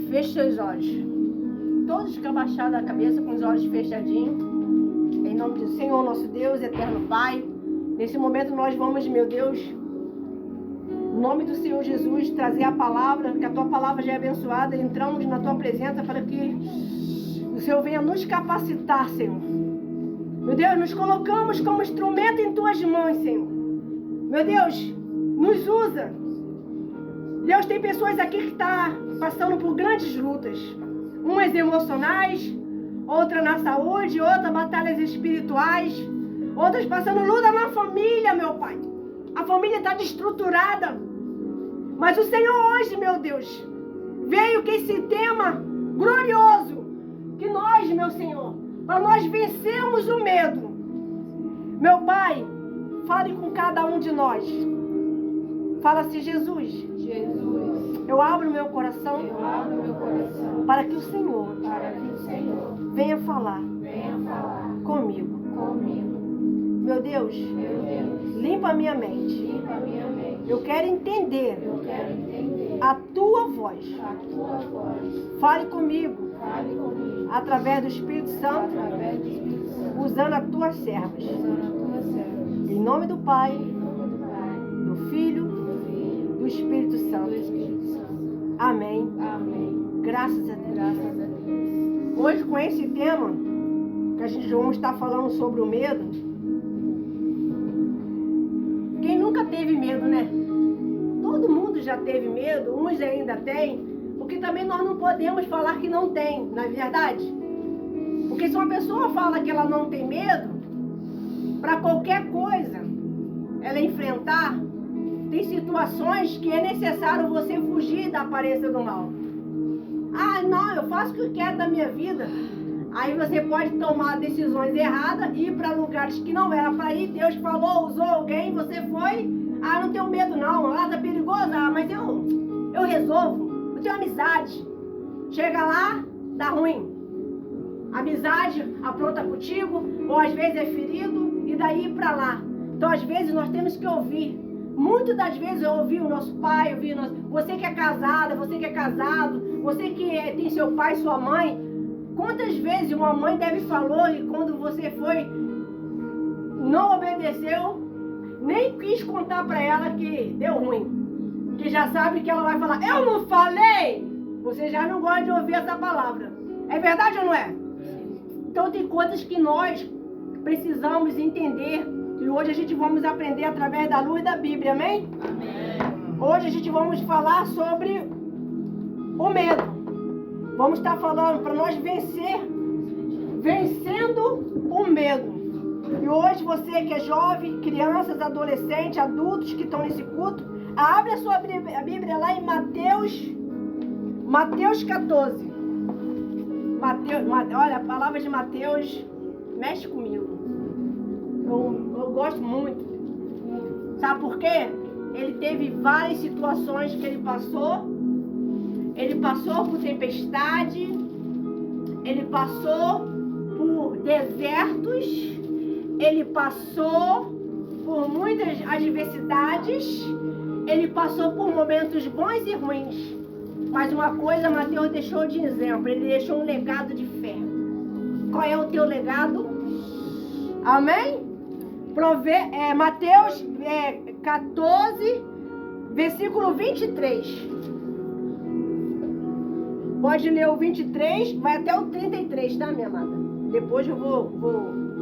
Feche seus olhos. Todos com a baixada da cabeça, com os olhos fechadinhos. Em nome do Senhor, nosso Deus, eterno Pai. Nesse momento nós vamos, meu Deus, no nome do Senhor Jesus, trazer a palavra, que a tua palavra já é abençoada. Entramos na tua presença para que o Senhor venha nos capacitar, Senhor. Meu Deus, nos colocamos como instrumento em tuas mãos, Senhor. Meu Deus, nos usa. Deus, tem pessoas aqui que estão passando por grandes lutas. Umas emocionais, outra na saúde, outra batalhas espirituais, outras passando luta na família, meu Pai. A família está destruturada. Mas o Senhor hoje, meu Deus, veio com esse tema glorioso, que nós, meu Senhor, para nós vencermos o medo. Meu Pai, fale com cada um de nós. Fala-se, Jesus. Eu abro meu coração, para que o Senhor, venha falar comigo. Meu Deus, limpa a minha mente. Eu quero entender a tua voz. Fale comigo através do Espírito Santo, usando as tuas servas. Em nome do Pai, do Filho, do Espírito Santo. Amém. Graças a Deus. Hoje, com esse tema, que a gente vamos estar falando sobre o medo. Quem nunca teve medo, né? Todo mundo já teve medo, uns ainda têm, porque também nós não podemos falar que não tem, não é verdade? Porque se uma pessoa fala que ela não tem medo, para qualquer coisa ela enfrentar, tem situações que é necessário você fugir da aparência do mal. Ah, não, eu faço o que eu quero da minha vida. Aí você pode tomar decisões erradas, ir para lugares que não era para ir. Deus falou, usou alguém, você foi. Ah, não tenho medo não. Ah, tá perigoso. Ah, mas eu resolvo. Eu tenho amizade. Chega lá, dá ruim. Amizade apronta contigo, ou às vezes é ferido, e daí para lá. Então, às vezes, nós temos que ouvir. Muitas das vezes eu ouvi o nosso pai, você que é casada, você que é casado, você que tem seu pai, sua mãe. Quantas vezes uma mãe deve falou e quando você foi, não obedeceu, nem quis contar para ela que deu ruim. Que já sabe que ela vai falar, eu não falei! Você já não gosta de ouvir essa palavra. É verdade ou não é? Então tem coisas que nós precisamos entender. E hoje a gente vamos aprender através da luz da Bíblia, amém? Amém. Hoje a gente vamos falar sobre o medo. Vamos estar falando para nós vencendo o medo. E hoje você que é jovem, crianças, adolescentes, adultos que estão nesse culto, abre a sua Bíblia lá em Mateus 14. Olha, a palavra de Mateus mexe comigo. Eu gosto muito. Sabe por quê? Ele teve várias situações que ele passou. Ele passou por tempestade. Ele passou por desertos. Ele passou por muitas adversidades. Ele passou por momentos bons e ruins. Mas uma coisa Mateus deixou de exemplo. Ele deixou um legado de fé. Qual é o teu legado? Amém? Mateus 14, versículo 23. Pode ler o 23, vai até o 33, tá, minha amada? Depois eu vou...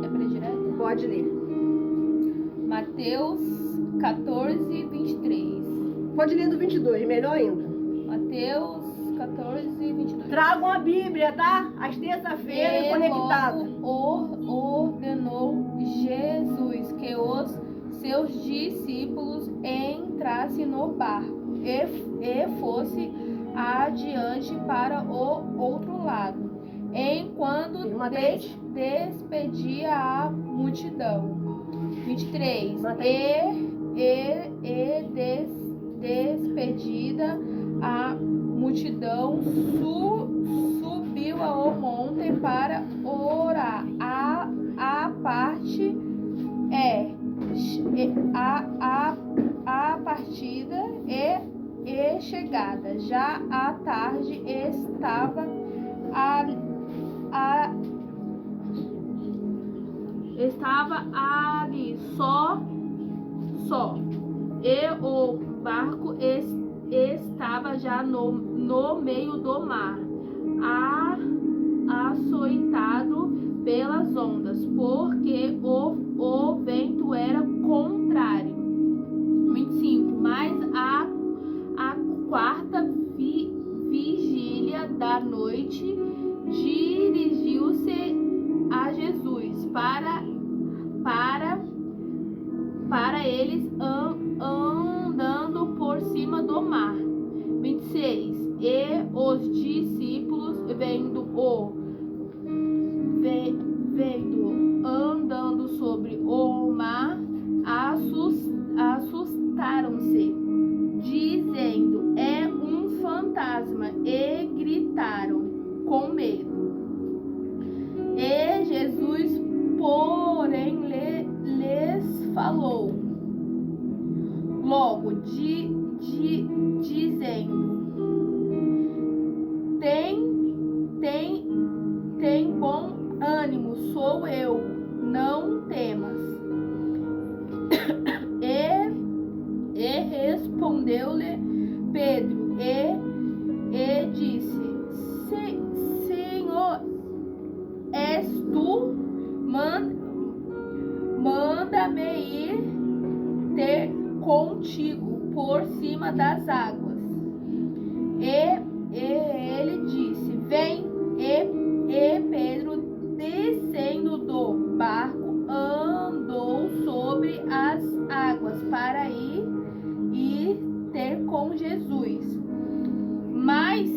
É para direto? Pode ler. Mateus 14, 23. Pode ler do 22, melhor ainda. Mateus 14, 22. Tragam a Bíblia, tá? Às terça-feira, conectado. Ordenou Jesus que os seus discípulos entrassem no barco e fosse adiante para o outro lado, enquanto despedia a multidão. 23. Despedida a multidão, subiu ao monte para orar. A parte a partida e chegada. Já à tarde estava ali só, e o barco estava já no meio do mar, açoitado pelas ondas, porque o vento era contrário. 25. Mas a quarta vigília da noite dirigiu-se a Jesus para eles andando por cima do mar. 26. E os discípulos vendo andando sobre o mar, assustaram-se, dizendo: é um fantasma, e gritaram com medo. E Jesus, porém, lhes falou logo, dizendo: tem bom ânimo, sou eu, não temas. E respondeu-lhe Pedro e disse: Senhor, és tu? Manda-me ir ter contigo por cima das águas. E ele disse: vem. E Pedro, descendo do barco, andou sobre as águas para ir ter com Jesus. Mas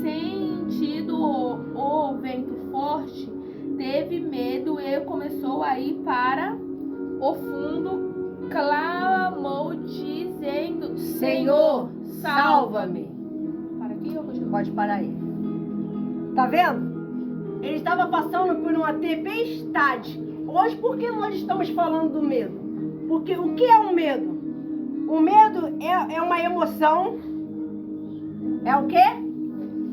sentindo o vento forte, teve medo e começou a ir para o fundo, clamou dizendo: Senhor, salva-me. Para aqui ou continua? Pode parar aí. Tá vendo? Ele estava passando por uma tempestade. Hoje, por que nós estamos falando do medo? Porque o que é o medo? O medo é uma emoção. É o quê?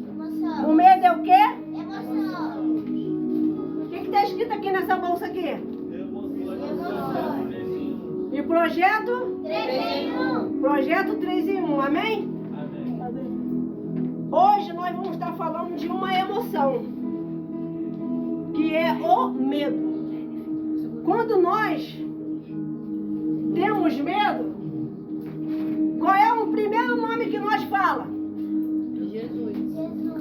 Emoção. O medo é o quê? Emoção. O que está escrito aqui nessa bolsa aqui? Emoção. E projeto? 3 em 1. Projeto 3 em 1, amém? Hoje nós vamos estar falando de uma emoção, que é o medo. Quando nós temos medo, qual é o primeiro nome que nós fala? Jesus.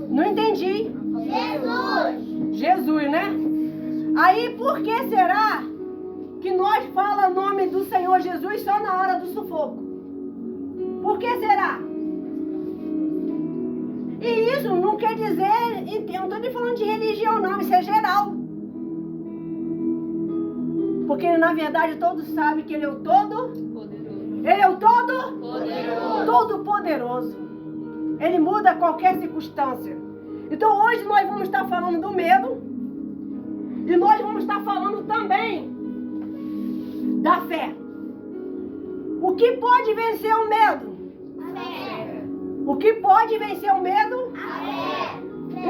Não entendi. Jesus. Jesus, né? Aí por que será que nós fala o nome do Senhor Jesus só na hora do sufoco? Por que será? E isso não quer dizer, eu não estou nem falando de religião não, isso é geral. Porque na verdade todos sabem que Ele é o Poderoso. Ele é o todo Poderoso. Todo-Poderoso. Ele muda qualquer circunstância. Então hoje nós vamos estar falando do medo. E nós vamos estar falando também da fé. O que pode vencer o medo? O que pode vencer o medo?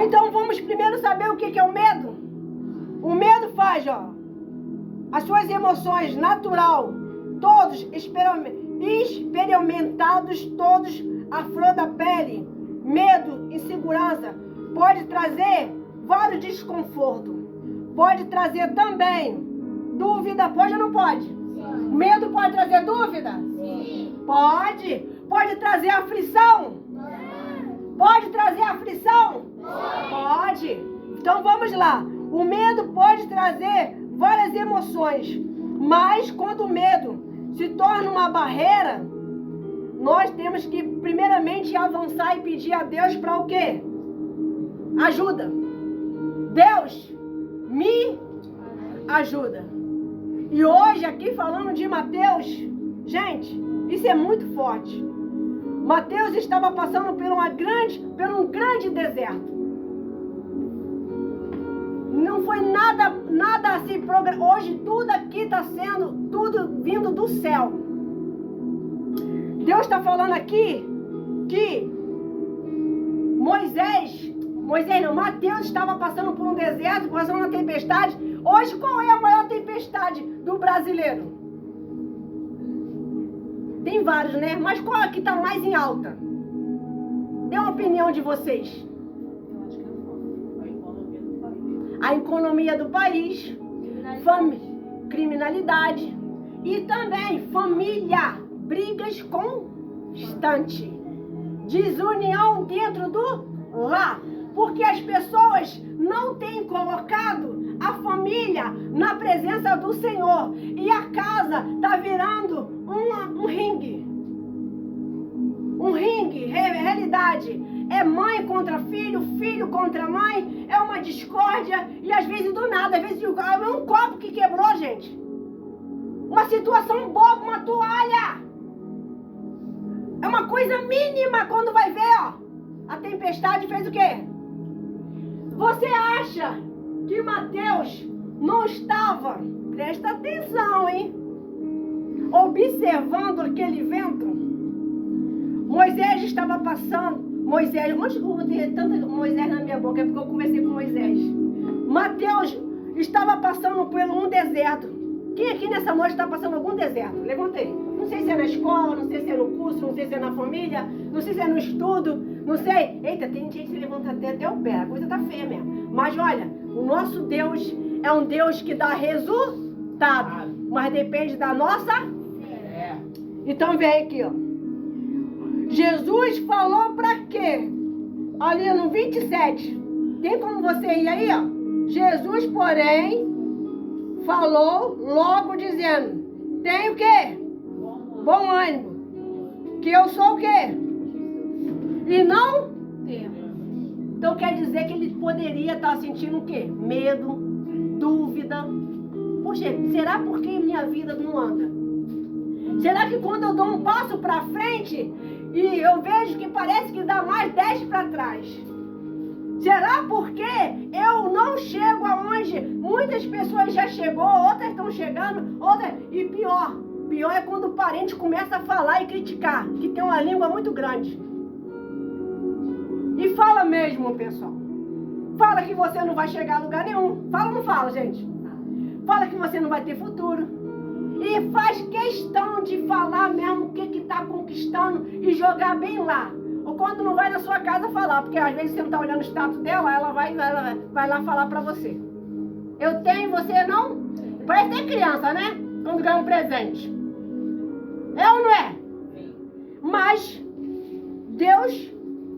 Então vamos primeiro saber o que é o medo. O medo faz, as suas emoções natural, todos experimentados, todos à flor da pele. Medo, insegurança, pode trazer vários desconfortos. Pode trazer também dúvida, pode ou não pode? Sim. Medo pode trazer dúvida? Sim. Pode. Pode trazer aflição? Pode trazer aflição? Pode. Então vamos lá. O medo pode trazer várias emoções. Mas quando o medo se torna uma barreira, nós temos que primeiramente avançar e pedir a Deus para o quê? Ajuda. Deus, me ajuda. E hoje aqui falando de Mateus, gente, isso é muito forte. Mateus estava passando por um grande deserto. Não foi nada assim. Hoje tudo aqui está sendo, tudo vindo do céu. Deus está falando aqui que Mateus estava passando por um deserto, passando uma tempestade. Hoje, qual é a maior tempestade do brasileiro? Tem vários, né? Mas qual é que está mais em alta? Dê uma opinião de vocês. Eu acho que é A economia do país, criminalidade e também família, brigas constantes, desunião dentro do lar, porque as pessoas não têm colocado a família na presença do Senhor e a casa está virando um ringue. Um ringue, realidade. É mãe contra filho, filho contra mãe, é uma discórdia e às vezes do nada, às vezes é um copo que quebrou, gente. Uma situação boba, uma toalha. É uma coisa mínima quando vai ver, ó. A tempestade fez o quê? Você acha que Mateus não estava, presta atenção, hein? Observando aquele vento? Moisés estava passando. Moisés, onde eu vou ter tanto Moisés na minha boca? É porque eu conversei com Moisés. Mateus estava passando por um deserto. Quem aqui nessa noite está passando algum deserto? Levantei. Não sei se é na escola, não sei se é no curso, não sei se é na família, não sei se é no estudo, não sei. Eita, tem gente que se levanta até o pé, a coisa tá feia mesmo. Mas olha, o nosso Deus é um Deus que dá resultado, mas depende da nossa fé. Então vem aqui, ó. Jesus falou para quê? Ali no 27. Tem como você ir aí, ó? Jesus, porém, falou logo dizendo: tem o quê? Bom ânimo. Que eu sou o quê? E não temo. Então quer dizer que ele poderia estar sentindo o quê? Medo, dúvida. Poxa, será porque minha vida não anda? Será que quando eu dou um passo para frente e eu vejo que parece que dá mais 10 para trás? Será porque eu não chego aonde muitas pessoas já chegou, outras estão chegando, outras... E pior é quando o parente começa a falar e criticar, que tem uma língua muito grande. E fala mesmo, pessoal. Fala que você não vai chegar a lugar nenhum. Fala ou não fala, gente? Fala que você não vai ter futuro. E faz questão de falar mesmo o que está conquistando e jogar bem lá. Ou quando não vai na sua casa falar, porque às vezes você não está olhando o status dela, ela vai lá falar pra você. Eu tenho, você não? Parece ter criança, né? Quando ganha um presente. É ou não é? Mas Deus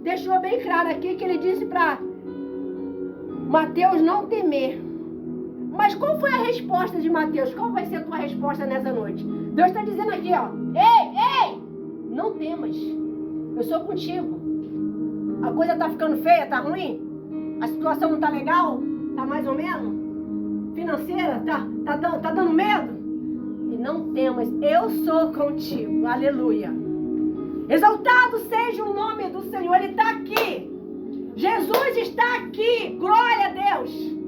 deixou bem claro aqui que ele disse para Mateus não temer. Mas qual foi a resposta de Mateus? Qual vai ser a tua resposta nessa noite? Deus está dizendo aqui, ó. Ei, não temas. Eu sou contigo. A coisa tá ficando feia, tá ruim? A situação não tá legal? Tá mais ou menos? Financeira? Tá dando medo? E não temas, eu sou contigo. Aleluia. Exaltado seja o nome do Senhor. Ele está aqui. Jesus está aqui. Glória a Deus.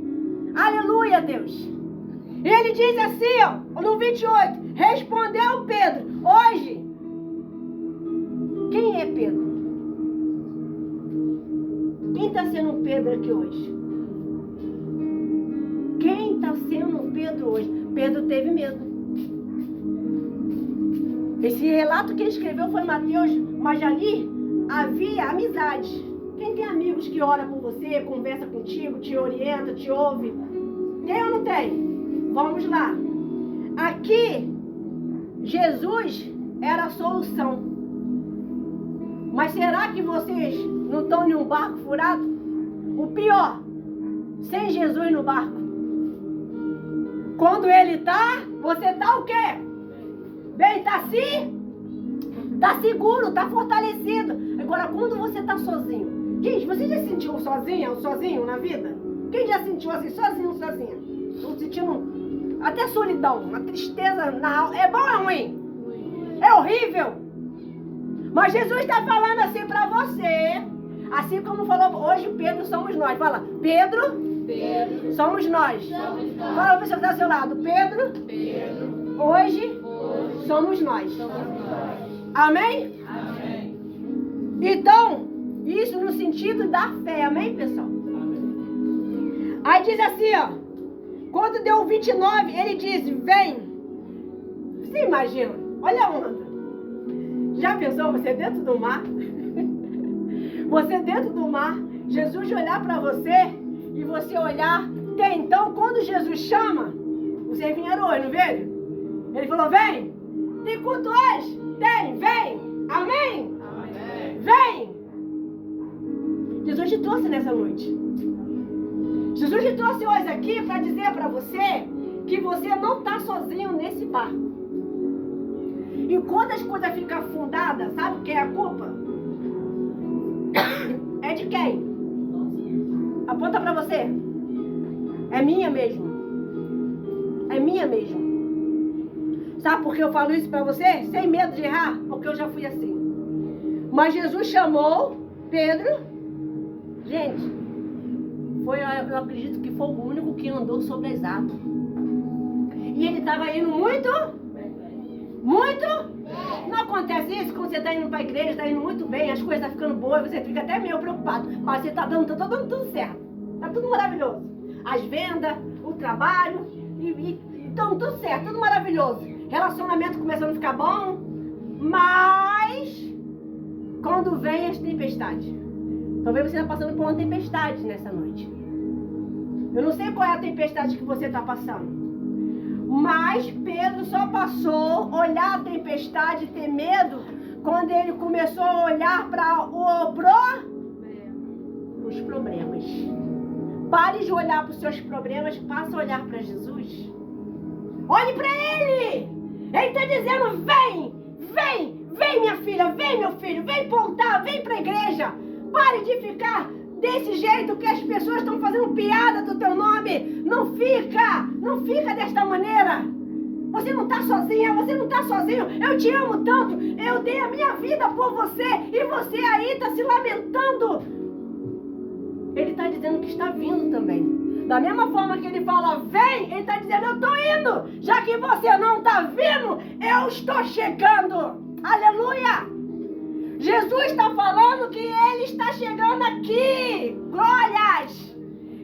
Aleluia, Deus. Ele diz assim, ó, no 28. Respondeu Pedro. Hoje, quem é Pedro? Quem está sendo Pedro aqui hoje? Quem está sendo Pedro hoje? Pedro teve medo. Esse relato que ele escreveu foi Mateus, mas ali havia amizade. Quem tem amigos que oram por você, conversa contigo, te orienta, te ouve? Tem ou não tem? Vamos lá. Aqui, Jesus era a solução. Mas será que vocês não estão em um barco furado? O pior, sem Jesus no barco. Quando ele tá, você tá o quê? Bem, tá assim? Tá seguro, tá fortalecido. Agora, quando você tá sozinho. Gente, você já sentiu sozinho na vida? Quem já sentiu assim, sozinha? Estou sentindo até solidão, uma tristeza na alma. É bom ou é ruim? É horrível. Mas Jesus está falando assim para você. Assim como falou hoje, Pedro somos nós. Fala, Pedro somos nós. Fala para o pessoal que está ao seu lado. Pedro. Hoje somos nós. Amém? Então, isso no sentido da fé. Amém, pessoal? Aí diz assim, ó. Quando deu 29, ele diz, vem. Você imagina? Olha a onda. Já pensou você dentro do mar? Você dentro do mar, Jesus olhar para você e você olhar. Até então, quando Jesus chama, você vieram hoje, não veio? Ele falou, vem. Tem culto hoje? Tem, vem. Amém? Amém. Vem. Jesus te trouxe nessa noite. Jesus te trouxe hoje aqui para dizer para você que você não está sozinho nesse barco. E quando as coisas ficam afundadas, sabe quem é a culpa? É de quem? Aponta para você. É minha mesmo. É minha mesmo. Sabe por que eu falo isso para você? Sem medo de errar, porque eu já fui assim. Mas Jesus chamou Pedro. Gente, eu acredito que foi o único que andou sobre as águas. E ele estava indo muito? Não acontece isso quando você está indo para a igreja, está indo muito bem, as coisas estão ficando boas, você fica até meio preocupado. Mas você está dando tudo certo. Está tudo maravilhoso. As vendas, o trabalho, então tudo certo, tudo maravilhoso. Relacionamento começando a ficar bom, mas quando vem as tempestades. Talvez você está passando por uma tempestade nessa noite. Eu não sei qual é a tempestade que você está passando. Mas Pedro só passou a olhar a tempestade e ter medo quando ele começou a olhar para os problemas. Pare de olhar para os seus problemas, passa a olhar para Jesus. Olhe para Ele! Ele está dizendo, vem minha filha, vem meu filho, vem para o altar, vem para a igreja. Pare de ficar desse jeito que as pessoas estão fazendo piada do teu nome. Não fica desta maneira. Você não está sozinha, você não está sozinho. Eu te amo tanto, eu dei a minha vida por você e você aí está se lamentando. Ele está dizendo que está vindo também. Da mesma forma que ele fala, vem, ele está dizendo, eu estou indo. Já que você não está vindo, eu estou chegando. Aleluia! Jesus está falando que ele está chegando aqui. Glórias!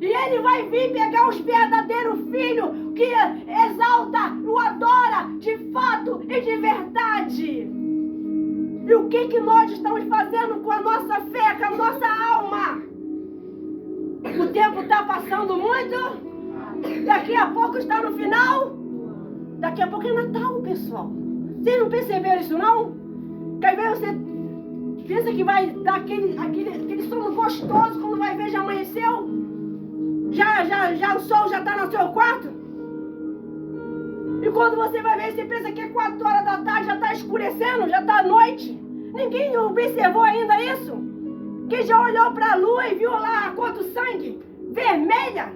E ele vai vir pegar os verdadeiros filhos que exalta, o adora de fato e de verdade. E o que nós estamos fazendo com a nossa fé, com a nossa alma? O tempo está passando muito. Daqui a pouco está no final. Daqui a pouco é Natal, pessoal. Vocês não perceberam isso, não? Quer ver você... Pensa que vai dar aquele sono gostoso quando vai ver já amanheceu? Já o sol já está no seu quarto? E quando você vai ver, você pensa que é 4 horas da tarde, já está escurecendo, já está noite. Ninguém observou ainda isso? Quem já olhou para a lua e viu lá a cor do sangue? Vermelha?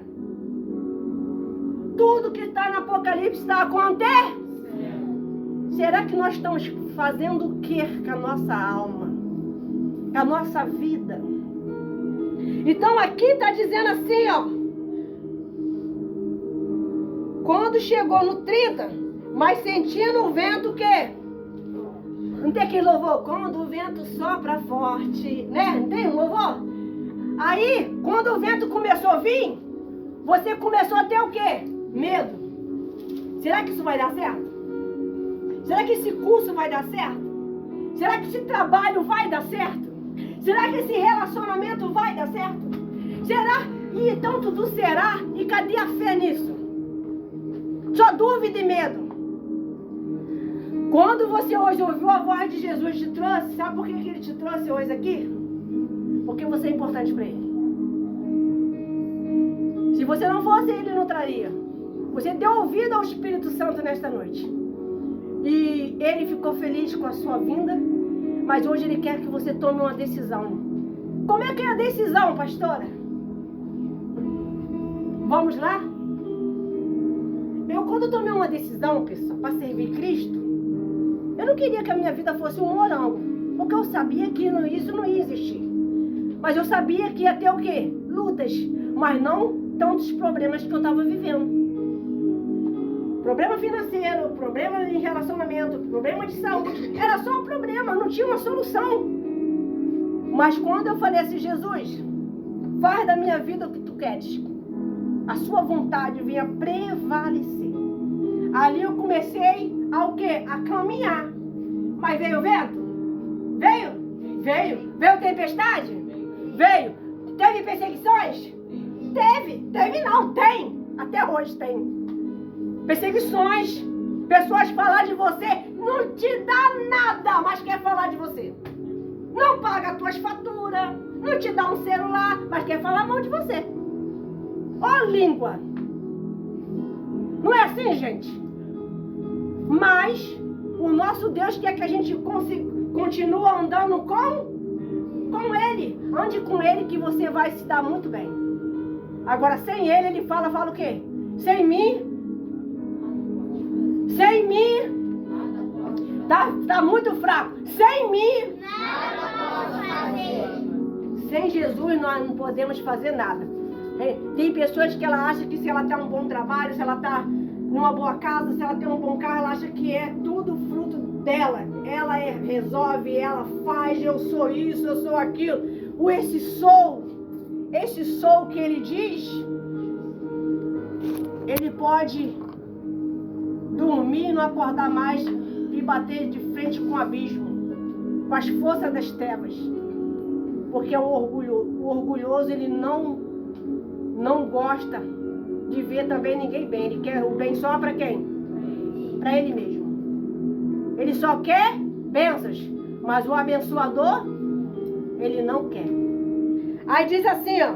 Tudo que está no Apocalipse está acontecendo. Será que nós estamos fazendo o que com a nossa alma? A nossa vida. Então aqui está dizendo assim, ó. Quando chegou no 30, mas sentindo o vento que? Não tem aquele louvor? Quando o vento sopra forte, né? Não tem um louvor? Aí, quando o vento começou a vir, você começou a ter o quê? Medo. Será que isso vai dar certo? Será que esse curso vai dar certo? Será que esse trabalho vai dar certo? Será que esse relacionamento vai dar certo? Será? E então tudo será. E cadê a fé nisso? Só dúvida e medo. Quando você hoje ouviu a voz de Jesus te trouxe, sabe por que ele te trouxe hoje aqui? Porque você é importante para ele. Se você não fosse, ele não traria. Você deu ouvido ao Espírito Santo nesta noite. E ele ficou feliz com a sua vinda. Mas hoje ele quer que você tome uma decisão. Como é que é a decisão, pastora? Vamos lá? Quando eu tomei uma decisão, pessoal, para servir Cristo, eu não queria que a minha vida fosse um morango. Porque eu sabia que isso não ia existir. Mas eu sabia que ia ter o quê? Lutas. Mas não tantos problemas que eu estava vivendo. Problema financeiro, problema em relacionamento, outro, problema de saúde. Era só um problema, não tinha uma solução. Mas quando eu falei assim, Jesus, faz da minha vida o que tu queres, a sua vontade venha prevalecer. Ali eu comecei a o quê? A caminhar. Mas veio o vento? Veio tempestade? Veio. Teve perseguições? Teve não, tem. Até hoje tem. Perseguições. Pessoas falar de você, não te dá nada, mas quer falar de você. Não paga as tuas faturas, não te dá um celular, mas quer falar mal de você. Ó língua. Não é assim, gente? Mas o nosso Deus quer que a gente continue andando com Ele. Ande com Ele que você vai se dar muito bem. Agora, sem Ele fala o quê? Sem mim, tá muito fraco. Sem mim, sem Jesus nós não podemos fazer nada. Tem pessoas que ela acha que se ela tem um bom trabalho, se ela tá numa boa casa, se ela tem um bom carro, ela acha que é tudo fruto dela. Ela resolve, ela faz, eu sou isso, eu sou aquilo. Esse sou que ele diz, ele pode dormir e não acordar mais e bater de frente com o abismo, com as forças das trevas. Porque o orgulhoso, ele não gosta de ver também ninguém bem. Ele quer o bem só para quem? Para ele mesmo. Ele só quer bênçãos, mas o abençoador, ele não quer. Aí diz assim, ó.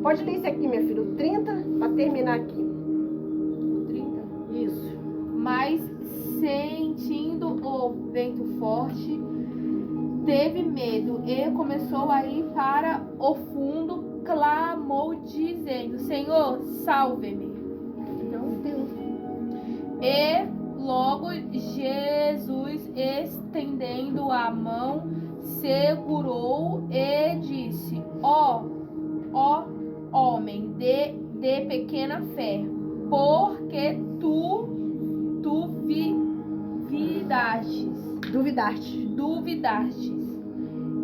Pode ler isso aqui, minha filha, o 30, para terminar aqui. O 30? Isso. Mas sentindo o vento forte, teve medo e começou a ir para o fundo, clamou dizendo, Senhor, salve-me. E logo Jesus, estendendo a mão, segurou e disse, ó homem de pequena fé, porque tu duvidastes.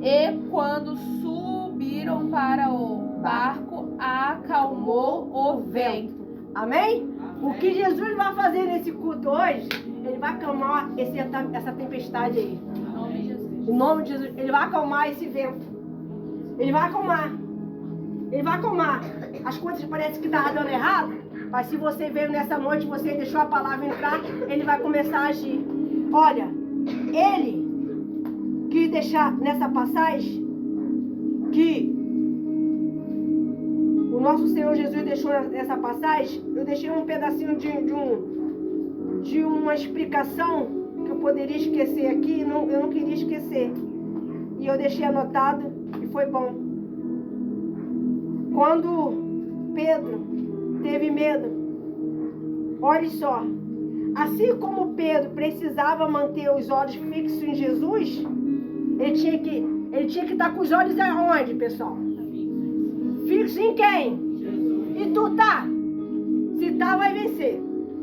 E quando subiram para o barco, acalmou o vento. Amém? O que Jesus vai fazer nesse culto hoje, ele vai acalmar essa tempestade aí. Em nome de Jesus, ele vai acalmar esse vento. Ele vai acalmar. As coisas parecem que estavam dando errado, mas se você veio nessa noite, você deixou a palavra entrar, ele vai começar a agir. Olha, ele quis deixar nessa passagem que o nosso Senhor Jesus deixou nessa passagem. Eu deixei um pedacinho de uma explicação que eu poderia esquecer aqui, eu não queria esquecer. E eu deixei anotado e foi bom. Quando Pedro teve medo, olha só, assim como Pedro precisava manter os olhos fixos em Jesus, ele tinha que estar com os olhos aonde, pessoal? Fixo em quem? E tu tá? Se tá, vai vencer.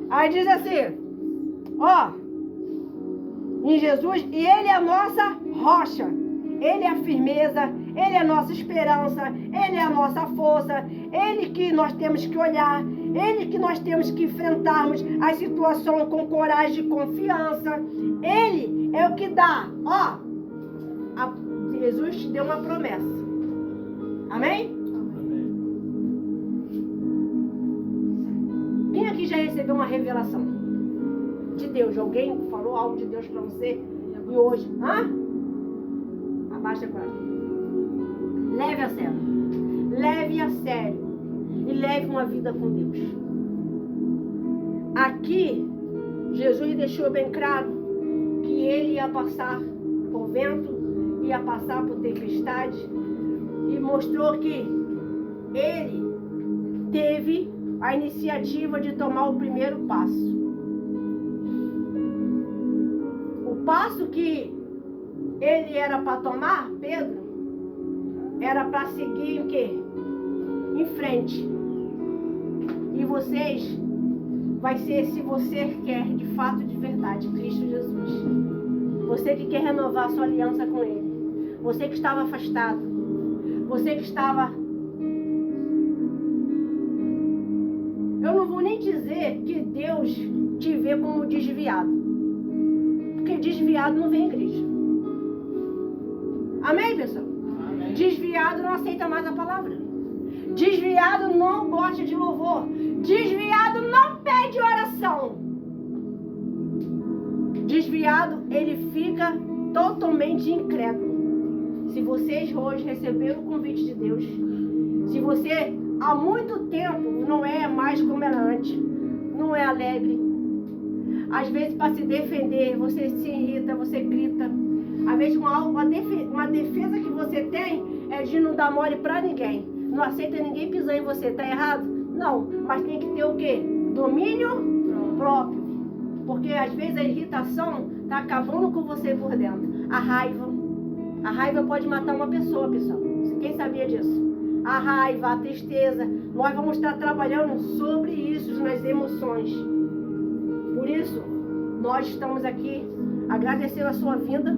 Aí diz assim, ó, em Jesus, e ele é a nossa rocha, ele é a firmeza, ele é a nossa esperança, ele é a nossa força, ele que nós temos que olhar, ele que nós temos que enfrentarmos a situação com coragem e confiança. Ele é o que dá, ó, Jesus deu uma promessa. Amém? Quem aqui já recebeu uma revelação de Deus? Alguém falou algo de Deus para você e hoje? Abaixa agora. Leve a sério. Leve a sério. E leve uma vida com Deus. Aqui, Jesus deixou bem claro que ele ia passar por vento, ia passar por tempestade, e mostrou que ele teve a iniciativa de tomar o primeiro passo. O passo que ele era para tomar, Pedro, era para seguir o quê? Em frente. E vocês, vai ser se você quer de fato, de verdade, Cristo Jesus. Você que quer renovar a sua aliança com Ele. Você que estava afastado. Você que estava... Eu não vou nem dizer que Deus te vê como desviado. Porque desviado não vem à igreja. Amém, pessoal? Amém. Desviado não aceita mais a palavra. Desviado não gosta de louvor. Desviado não pede oração. Desviado, ele fica totalmente incrédulo. Se vocês hoje receberam o convite de Deus, se você há muito tempo não é mais como era antes, não é alegre, às vezes para se defender você se irrita, você grita, às vezes uma defesa que você tem é de não dar mole para ninguém, não aceita ninguém pisar em você, tá errado? Não, mas tem que ter o quê? Domínio próprio, porque às vezes a irritação está acabando com você por dentro. A raiva pode matar uma pessoa, pessoal. Quem sabia disso? A raiva, a tristeza, nós vamos estar trabalhando sobre isso nas emoções. Por isso, nós estamos aqui agradecendo a sua vinda.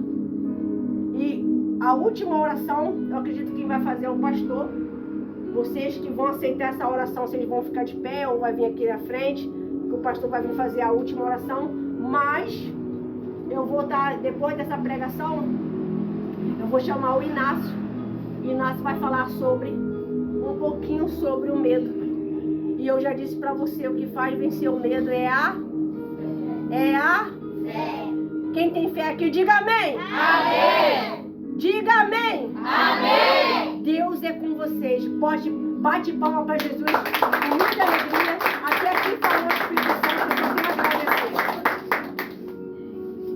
E a última oração, eu acredito que vai fazer o pastor. Vocês que vão aceitar essa oração, vocês vão ficar de pé ou vai vir aqui na frente, que o pastor vai vir fazer a última oração. Mas eu vou estar, depois dessa pregação, eu vou chamar o Inácio. O Inácio vai falar um pouquinho sobre o medo. E eu já disse para você, o que faz vencer o medo é a fé. Quem tem fé aqui, diga amém. Amém. Diga amém. Amém. Deus é com vocês. Bate palma para Jesus. Com muita alegria.